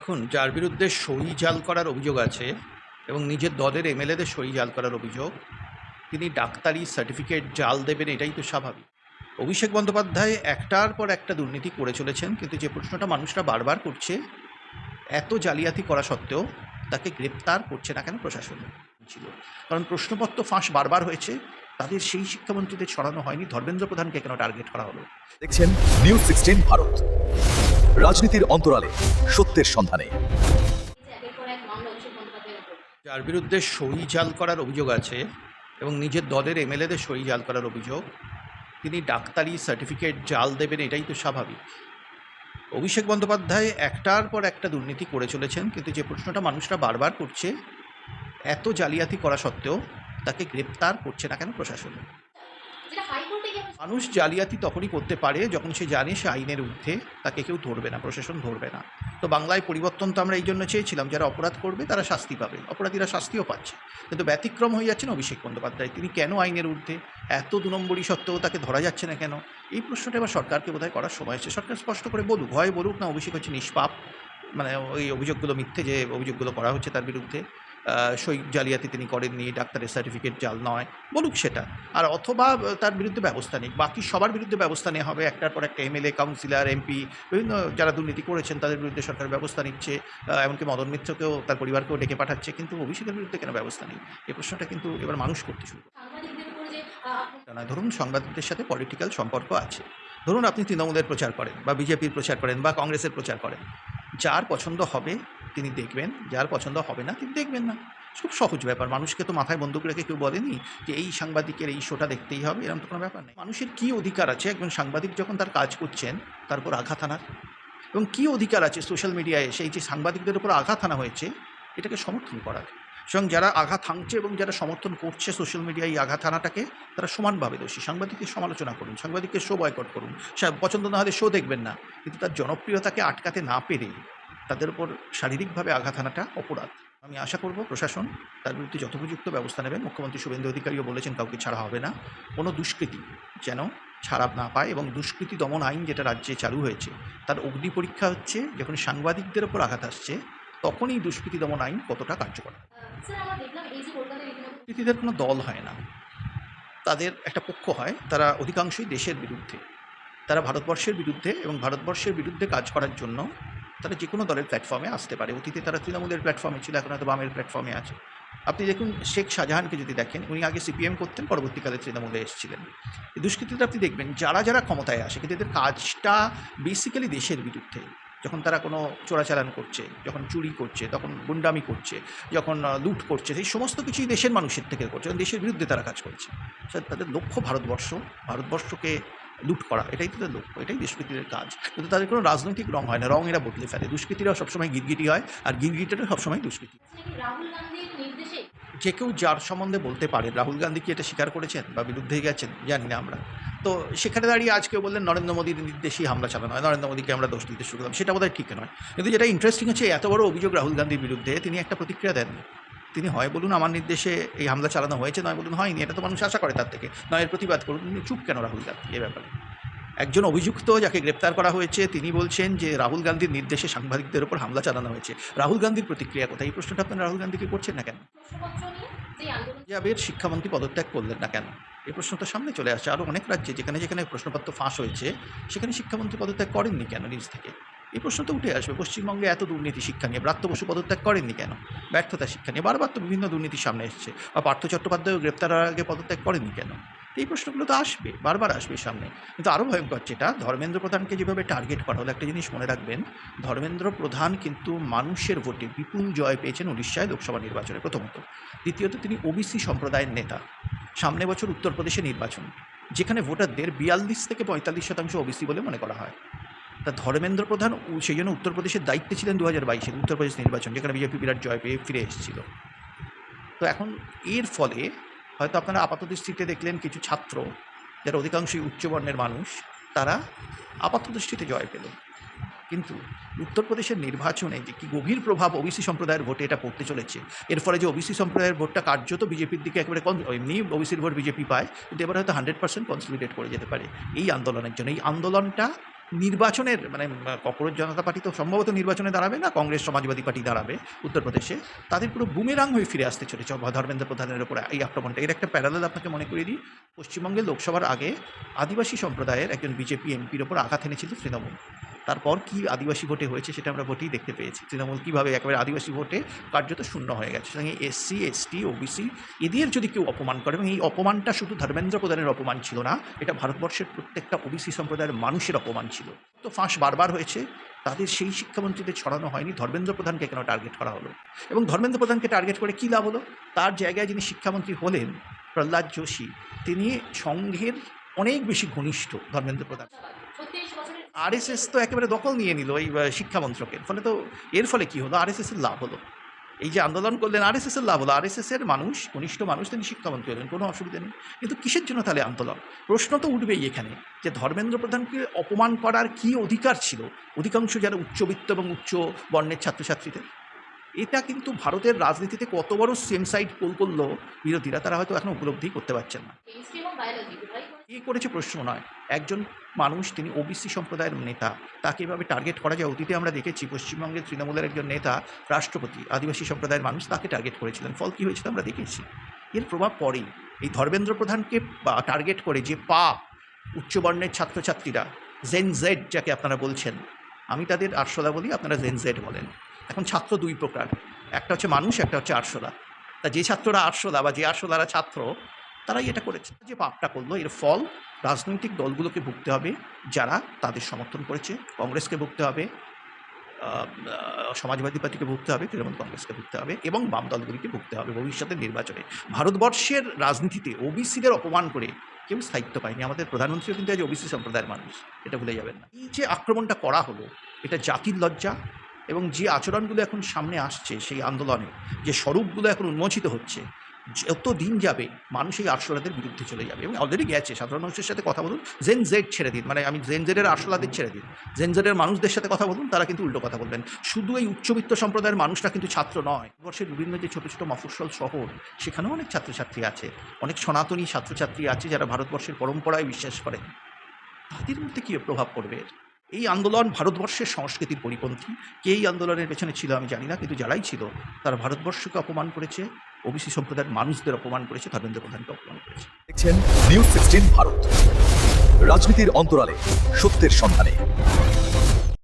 দেখুন, যার বিরুদ্ধে সই জাল করার অভিযোগ আছে এবং নিজের দলের এমএলএদের সই জাল করার অভিযোগ, তিনি ডাক্তারি সার্টিফিকেট জাল দেবেন এটাই তো স্বাভাবিক। অভিষেক বন্দ্যোপাধ্যায় একটার পর একটা দুর্নীতি করে চলেছেন, কিন্তু যে প্রশ্নটা মানুষরা বারবার করছে, এত জালিয়াতি করা সত্ত্বেও তাকে গ্রেপ্তার করছে না কেন প্রশাসন? ছিল কারণ প্রশ্নপত্র ফাঁস বারবার হয়েছে, তাদের সেই শিক্ষামন্ত্রীদের সরানো হয়নি, ধর্মেন্দ্র প্রধানকে কেন টার্গেট করা হলো? দেখছেন নিউজ 16 ভারত, রাজনীতির অন্তরালে সত্যের সন্ধানে। যার বিরুদ্ধে সই জাল করার অভিযোগ আছে এবং নিজের দলের এমএলএদের সই জাল করার অভিযোগ, তিনি ডাক্তারি সার্টিফিকেট জাল দেবেন এটাই তো স্বাভাবিক। অভিষেক বন্দ্যোপাধ্যায় একটার পর একটা দুর্নীতি করে চলেছেন, কিন্তু যে প্রশ্নটা মানুষরা বারবার করছে, এত জালিয়াতি করা সত্ত্বেও তাকে গ্রেপ্তার করছে না কেন প্রশাসন? মানুষ জালিয়াতি তখনই করতে পারে যখন সে জানে সে আইনের ঊর্ধ্বে, তাকে কেউ ধরবে না, প্রশাসন ধরবে না। তো বাংলায় পরিবর্তন তো আমরা এই জন্য চেয়েছিলাম, যারা অপরাধ করবে তারা শাস্তি পাবে, অপরাধীরা শাস্তিও পাচ্ছে। কিন্তু ব্যতিক্রম হয়ে যাচ্ছেন অভিষেক বন্দ্যোপাধ্যায়। তিনি কেন আইনের ঊর্ধ্বে, এত 2 নম্বরই সত্ত্বেও তাকে ধরা যাচ্ছে না কেন? এই প্রশ্নটা এবার সরকারকে বোধহয় করার সময় এসেছে। সরকার স্পষ্ট করে বলুক, হয় বলুক না অভিষেক হচ্ছে নিষ্পাপ, মানে ওই অভিযোগগুলো মিথ্যে, যে অভিযোগগুলো করা হচ্ছে তার বিরুদ্ধে, সই জালিয়াতি তিনি করেননি, ডাক্তারের সার্টিফিকেট জাল নয়, বলুক সেটা। আর অথবা তার বিরুদ্ধে ব্যবস্থা নিক। বাকি সবার বিরুদ্ধে ব্যবস্থা নেওয়া হবে, একটার পর একটা এমএলএ, কাউন্সিলর, এমপি, বিভিন্ন যারা দুর্নীতি করেছেন তাদের বিরুদ্ধে সরকার ব্যবস্থা নিচ্ছে, এমনকি মদন মিত্রকেও, তার পরিবারকেও ডেকে পাঠাচ্ছে, কিন্তু অভিষেকের বিরুদ্ধে কেন ব্যবস্থা নেই? এই প্রশ্নটা কিন্তু এবার মানুষ করতে শুরু করে। না, ধরুন সাংবাদিকদের সাথে পলিটিক্যাল সম্পর্ক আছে। ধরুন আপনি তৃণমূলের প্রচার করেন বা বিজেপির প্রচার করেন বা কংগ্রেসের প্রচার করেন, যার পছন্দ হবে তিনি দেখবেন, যার পছন্দ হবে না তিনি দেখবেন না। খুব সহজ ব্যাপার। মানুষকে তো মাথায় বন্দুক রেখে কেউ বলেনি যে এই সাংবাদিকের এই শোটা দেখতেই হবে, এরকম তো কোনো ব্যাপার নেই। মানুষের কী অধিকার আছে একজন সাংবাদিক যখন তার কাজ করছেন তার উপর আঘাত আনার? এবং কী অধিকার আছে সোশ্যাল মিডিয়ায় সেই যে সাংবাদিকদের উপর আঘাত আনা হয়েছে এটাকে সমর্থন করার? এবং যারা আঘাত হানছে এবং যারা সমর্থন করছে সোশ্যাল মিডিয়ায় এই আঘাত হানাটাকে, তারা সমানভাবে দোষী। সাংবাদিকের সমালোচনা করুন, সাংবাদিকের শো বয়কট করুন, পছন্দ না হলে শো দেখবেন না, কিন্তু তার জনপ্রিয়তাকে আটকাতে না পেরে তাদের উপর শারীরিকভাবে আঘাত হানাটা অপরাধ। আমি আশা করব প্রশাসন তার বিরুদ্ধে যথোপযুক্ত ব্যবস্থা নেবেন। মুখ্যমন্ত্রী শুভেন্দু অধিকারীও বলেছেন কাউকে ছাড়া হবে না, কোনো দুষ্কৃতী যেন ছাড়া না পায়। এবং দুষ্কৃতী দমন আইন যেটা রাজ্যে চালু হয়েছে তার অগ্নি পরীক্ষা হচ্ছে যখন সাংবাদিকদের ওপর আঘাত আসছে, তখনই দুষ্কৃতী দমন আইন কতটা কার্যকর। দুষ্কৃতীদের কোনো দল হয় না, তাদের একটা পক্ষ হয়, তারা অধিকাংশই দেশের বিরুদ্ধে, তারা ভারতবর্ষের বিরুদ্ধে, এবং ভারতবর্ষের বিরুদ্ধে কাজ করার জন্য তারা যে কোনো দলের প্ল্যাটফর্মে আসতে পারে। অতীতে তারা তৃণমূলের প্ল্যাটফর্মে ছিল, এখন হয়তো বামের প্ল্যাটফর্মে আছে। আপনি দেখুন শেখ শাহজাহানকে যদি দেখেন, উনি আগে সিপিএম করতেন, পরবর্তীকালে তৃণমূলে এসেছিলেন। এই দুষ্কৃতীরা আপনি দেখবেন যারা যারা ক্ষমতায় আসে, কিন্তু এদের কাজটা বেসিক্যালি দেশের বিরুদ্ধে। যখন তারা কোনো চোরাচালান করছে, যখন চুরি করছে, তখন গুন্ডামি করছে, যখন লুট করছে, সেই সমস্ত কিছুই দেশের মানুষের থেকে করছে, দেশের বিরুদ্ধে তারা কাজ করছে। তাদের লক্ষ্য ভারতবর্ষকে লুট করা, এটাই তাদের লক্ষ্য, এটাই দুষ্কৃতীদের কাজ। কিন্তু তাদের কোনো রাজনৈতিক রং হয় না, রং এরা বদলে ফেলে। দুষ্কৃতীরা সবসময় গিরগিটি হয়, আর গিরগিটিরা সবসময় দুষ্কৃতী। যে কেউ যার সম্বন্ধে বলতে পারে। রাহুল গান্ধী কি এটা স্বীকার করেছেন বা বিরুদ্ধে গেছেন জানি না আমরা। তো সেখানে দাঁড়িয়ে আজকে বললেন নরেন্দ্র মোদীর নির্দেশেই হামলা চালানো হয়, নরেন্দ্র মোদীকে আমরা দোষ দিতে শুরু করলাম, সেটা বোধহয় ঠিক নয়। কিন্তু যেটা ইন্টারেস্টিং হচ্ছে, এত বড় অভিযোগ রাহুল গান্ধীর বিরুদ্ধে, তিনি একটা প্রতিক্রিয়া দেননি। তিনি হয় বলুন আমার নির্দেশে এই হামলা চালানো হয়েছে, নয় বলুন হয়নি, এটা তো মানুষ আশা করে তার থেকে, নয় এর প্রতিবাদ করুন। তিনি চুপ কেন রাহুল গান্ধী এ ব্যাপারে? একজন অভিযুক্ত যাকে গ্রেপ্তার করা হয়েছে তিনি বলছেন যে রাহুল গান্ধীর নির্দেশে সাংবাদিকদের উপর হামলা চালানো হয়েছে। রাহুল গান্ধীর প্রতিক্রিয়া কোথায়? এই প্রশ্নটা আপনারা রাহুল গান্ধীকে করছেন না কেন? পাঞ্জাবের শিক্ষামন্ত্রী পদত্যাগ করলেন না কেন? এই প্রশ্ন তো সামনে চলে আসছে। আরও অনেক রাজ্যে যেখানে যেখানে প্রশ্নপত্র ফাঁস হয়েছে সেখানে শিক্ষামন্ত্রী পদত্যাগ করেননি কেন নিজ থেকে? এই প্রশ্ন তো উঠে আসবে। পশ্চিমবঙ্গে এত দুর্নীতি শিক্ষা নিয়ে, ব্রাত্য বসু পদত্যাগ করেননি কেন? ব্যর্থতা শিক্ষা নিয়ে বারবার তো বিভিন্ন দুর্নীতির সামনে এসছে। বা পার্থ চট্টোপাধ্যায়ও গ্রেপ্তার হওয়ার আগে পদত্যাগ করেননি কেন? এই প্রশ্নগুলো তো আসবে, বারবার আসবে সামনে। কিন্তু আরও ভয়ঙ্কর যেটা, ধর্মেন্দ্র প্রধানকে যেভাবে টার্গেট করা হলো, একটা জিনিস মনে রাখবেন, ধর্মেন্দ্র প্রধান কিন্তু মানুষের ভোটে বিপুল জয় পেয়েছেন উড়িষ্যায় লোকসভা নির্বাচনে, প্রথমত। দ্বিতীয়ত তিনি ওবিসি সম্প্রদায়ের নেতা। সামনে বছর উত্তরপ্রদেশে নির্বাচন, যেখানে ভোটারদের 42 থেকে 45% ওবিসি বলে মনে করা হয়। তা ধর্মেন্দ্র প্রধান সেই জন্য উত্তরপ্রদেশের দায়িত্বে ছিলেন 2022-এর উত্তরপ্রদেশ নির্বাচন, যেখানে বিজেপি বিরাট জয় পেয়ে ফিরে এসেছিল। তো এখন এর ফলে হয়তো আপনারা আপাতদৃষ্টিতে দেখলেন কিছু ছাত্র, যারা অধিকাংশই উচ্চবর্ণের মানুষ, তারা আপাতদৃষ্টিতে জয় পেল। কিন্তু উত্তরপ্রদেশের নির্বাচনে যে কি গভীর প্রভাব ওবিসি সম্প্রদায়ের ভোটে এটা পড়তে চলেছে, এর ফলে যে ওবিসি সম্প্রদায়ের ভোটটা কার্যত বিজেপির দিকে একেবারে এমনি ওবিসির ভোট বিজেপি পায়, কিন্তু এবার হয়তো 100% কনসলিডেট করে যেতে পারে এই আন্দোলনের জন্য। এই আন্দোলনটা নির্বাচনের মানে ককরোচ জনতা পার্টি তো সম্ভবত নির্বাচনে দাঁড়াবে না, কংগ্রেস সমাজবাদী পার্টি দাঁড়াবে উত্তরপ্রদেশে, তাদের পুরো বুমেরাং হয়ে ফিরে আসতে চলেছে ধর্মেন্দ্র প্রধানের উপরে এই আক্রমণটা। এর একটা প্যারালাল আপনাকে মনে করিয়ে দিই, পশ্চিমবঙ্গের লোকসভার আগে আদিবাসী সম্প্রদায়ের একজন বিজেপি এমপির ওপর আঘাত এনেছিল তৃণমূল। তারপর কি আদিবাসী ভোটে হয়েছে সেটা আমরা ভোটেই দেখতে পেয়েছি, তৃণমূল কীভাবে একেবারে আদিবাসী ভোটে কার্যত শূন্য হয়ে গেছে। সুতরাং এসসি এসটি ওবিসি এদের যদি কেউ অপমান করে, এবং এই অপমানটা শুধু ধর্মেন্দ্র প্রধানের অপমান ছিল না, এটা ভারতবর্ষের প্রত্যেকটা ওবিসি সম্প্রদায়ের মানুষের অপমান ছিল। তো ফাঁস বারবার হয়েছে, তাদের সেই শিক্ষামন্ত্রীদের ছড়ানো হয়নি, ধর্মেন্দ্র প্রধানকে কেন টার্গেট করা হলো, এবং ধর্মেন্দ্র প্রধানকে টার্গেট করে কী লাভ হলো? তার জায়গায় যিনি শিক্ষামন্ত্রী হলেন প্রহ্লাদ যোশী, তিনি সংঘের অনেক বেশি ঘনিষ্ঠ ধর্মেন্দ্র প্রধান। আরএসএস তো একেবারে দখল নিয়ে নিল এই শিক্ষামন্ত্রকের, ফলে তো এর ফলে কী হলো? আরএসএসের লাভ হলো, এই যে আন্দোলন করলেন আরএসএসের লাভ হলো, আরএসএসের মানুষ ঘনিষ্ঠ মানুষ তিনি শিক্ষামন্ত্রী হলেন, কোনো অসুবিধা নেই। কিন্তু কিসের জন্য তাহলে আন্দোলন? প্রশ্ন তো উঠবেই এখানে যে ধর্মেন্দ্র প্রধানকে অপমান করার কী অধিকার ছিল অধিকাংশ যারা উচ্চবিত্ত এবং উচ্চ বর্ণের ছাত্রছাত্রীদের? এটা কিন্তু ভারতের রাজনীতিতে কত বড় সেম সাইড পোল করলো বিরোধীরা, তারা হয়তো এখন উপলব্ধি করতে পারছেন না। কী করেছে প্রশ্ন নয়, একজন মানুষ তিনি ওবিসি সম্প্রদায়ের নেতা, তাকে এভাবে টার্গেট করা যায়। অতীতে আমরা দেখেছি পশ্চিমবঙ্গের তৃণমূলের একজন নেতা রাষ্ট্রপতি আদিবাসী সম্প্রদায়ের মানুষ, তাকে টার্গেট করেছিলেন, ফল কী হয়েছিল আমরা দেখেছি। এর প্রভাব পড়েই এই ধর্মেন্দ্র প্রধানকে টার্গেট করে যে পাপ উচ্চবর্ণের ছাত্রছাত্রীরা, জেন জেড যাকে আপনারা বলছেন, আমি তাদের আরশোলা বলি, আপনারা জেন জেড বলেন। এখন ছাত্র দুই প্রকার, একটা হচ্ছে মানুষ, একটা হচ্ছে আরশোলা। তা যে ছাত্ররা আরশোলা বা যে আরশোলারা ছাত্র, তারাই এটা করেছে। যে পাপটা করলো, এর ফল রাজনৈতিক দলগুলোকে ভুগতে হবে, যারা তাদের সমর্থন করেছে। কংগ্রেসকে ভুগতে হবে, সমাজবাদী পার্টিকে ভুগতে হবে, তৃণমূল কংগ্রেসকে ভুগতে হবে, এবং বাম দলগুলিকে ভুগতে হবে ভবিষ্যতের নির্বাচনে। ভারতবর্ষের রাজনীতিতে ওবিসিদের অপমান করে কেউ স্থায়িত্ব পায়নি। আমাদের প্রধানমন্ত্রীও কিন্তু আজ ওবিসি সম্প্রদায়ের মানুষ, এটা ভুলে যাবেন না। এই যে আক্রমণটা করা হলো, এটা জাতির লজ্জা, এবং যে আচরণগুলো এখন সামনে আসছে সেই আন্দোলনে, যে স্বরূপগুলো এখন উন্মোচিত হচ্ছে, যত দিন যাবে মানুষ এই আরশোলাদের বিরুদ্ধে চলে যাবে, এবং অলরেডি গেছে। সাধারণ মানুষের সাথে কথা বলুন, জেন জেড ছেড়ে দিন, মানে আমি জেন জেডের আরশোলাদের ছেড়ে দিন, জেন জেডের মানুষদের সাথে কথা বলুন, তারা কিন্তু উল্টো কথা বলবেন। শুধু এই উচ্চবিত্ত সম্প্রদায়ের মানুষরা কিন্তু ছাত্র নয়, ভারতবর্ষের বিভিন্ন যে ছোটো ছোটো মফস্বল শহর, সেখানেও অনেক ছাত্রছাত্রী আছে, অনেক সনাতনী ছাত্রছাত্রী আছে যারা ভারতবর্ষের পরম্পরায় বিশ্বাস করেন। তাদের মধ্যে কী প্রভাব পড়বে? এই আন্দোলন ভারতবর্ষের সংস্কৃতির পরিপন্থী। কে এই আন্দোলনের পেছনে ছিল আমি জানি না, কিন্তু যারাই ছিল তারা ভারতবর্ষকে অপমান করেছে, ওবিসি সম্প্রদায়ের মানুষদের অপমান করেছে, ধর্মেন্দ্র প্রধানকে অপমান করেছে। দেখছেন নিউজ 16 ভারত, রাজনীতির অন্তরালে সত্যের সন্ধানে।